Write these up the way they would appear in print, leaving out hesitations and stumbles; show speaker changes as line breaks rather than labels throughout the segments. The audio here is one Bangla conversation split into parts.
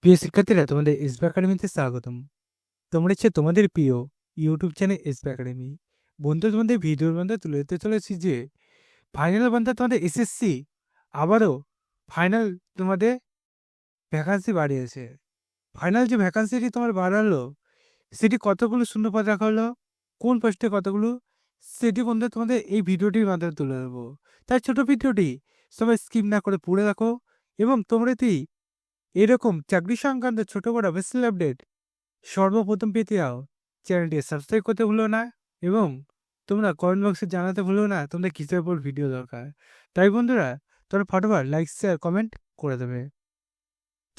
প্রিয় শিক্ষার্থীরা, তোমাদের এসবি একাডেমিতে স্বাগতম। তোমরা হচ্ছে তোমাদের প্রিয় ইউটিউব চ্যানেল এসবি একাডেমি। বন্ধু, তোমাদের ভিডিওর মধ্যে তুলে ধরতে চলেছি যে ফাইনাল বন্ধু তোমাদের এসএসসি আবারও ফাইনাল তোমাদের ভ্যাকান্সি বাড়িয়েছে। ফাইনাল যে ভ্যাকান্সিটি তোমার বাড়ালো, সেটি কতগুলো শূন্যপদ রাখা হলো, কোন পোস্টে কতগুলো, সেটি বন্ধু তোমাদের এই ভিডিওটির মাধ্যমে তুলে দেবো। তাই ছোট ভিডিওটি সবাই স্কিপ না করে পড়ে রাখো এবং তোমরা এরকম চাকরি সংক্রান্ত ছোট বড় অফিসিয়াল আপডেট সর্বপ্রথম পেতে যাও, চ্যানেলটি সাবস্ক্রাইব করতে ভুলো না এবং তোমরা কমেন্ট বক্সে জানাতে ভুলো না তোমাদের কিসের উপর ভিডিও দরকার। তাই বন্ধুরা, তোমরা ফটোফট লাইক শেয়ার কমেন্ট করে দেবে।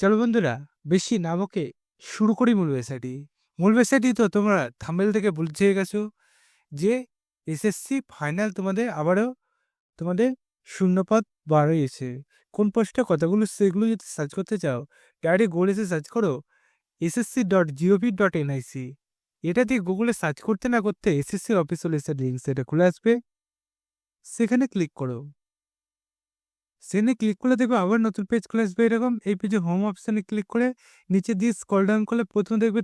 চলো বন্ধুরা, বেশি না বকে শুরু করি মূল বিষয়টি তো তোমরা থাম্বনেল থেকে বুঝে গেছো যে এসএসসি ফাইনাল তোমাদের আবারও তোমাদের শূন্যপদ বাড়িয়েছে। কোন পোস্টে কতগুলো, সেগুলো যদি সার্চ করতে চাও ডাইরেক্ট গুগলে সার্চ করো ssc.gov.nic। এটা দিয়ে গুগলে সার্চ করতে না করতে এসএসসি অফিসিয়াল লিঙ্ক সেটা খুলে আসবে, সেখানে ক্লিক করো। সেখানে ক্লিক করলে দেখবে আবার নতুন পেজ খুলে আসবে এরকম। এই পেজে হোম অপশানে ক্লিক করে নিচে দিয়ে স্ক্রল ডাউন করলে প্রথমে দেখবে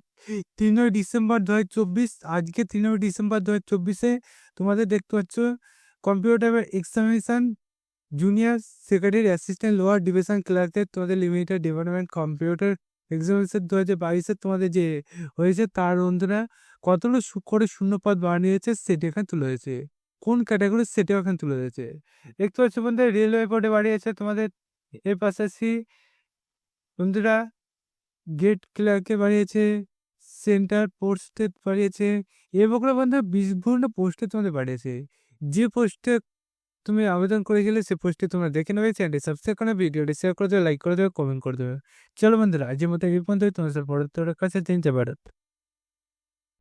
3 ডিসেম্বর 2024। আজকে 3 ডিসেম্বর 2024-এ তোমাদের দেখতে পাচ্ছ computer examination junior secretary assistant lower division ক্লার্কের তোমাদের লিমিটেড ডিপার্টমেন্ট কম্পিউটার এক্সামিনেশন 2022-এ তোমাদের যে হয়েছে তার বন্ধুরা কতগুলো করে শূন্যপদ বানিয়েছে সেটা এখানে তুলে হয়েছে, কোন ক্যাটাগরি সেটাও এখানে তুলে হয়েছে। দেখতে পাচ্ছ বন্ধুরা, রেলওয়ে বোর্ডে বাড়িয়েছে তোমাদের, এর পাশাপাশি বন্ধুরা গেট ক্লার্কে বাড়িয়েছে, সেন্টার পোস্টে বাড়িয়েছে, এবং বন্ধুরা বিভিন্ন পোস্টে তোমাদের বাড়িয়েছে। যে পোস্টে তুমি আবেদন করে গেলে সে পোস্টটি তোমরা দেখে নেবে। চ্যানেলটি সাবস্ক্রাইব করে ভিডিওটি শেয়ার করে দেবে, লাইক করে দেবে, কমেন্ট করে দেবে। চলো বন্ধুরা, আজকের মতো এই পর্যন্ত। তোমাদের পরবর্তী কাছে চিনতে পারো।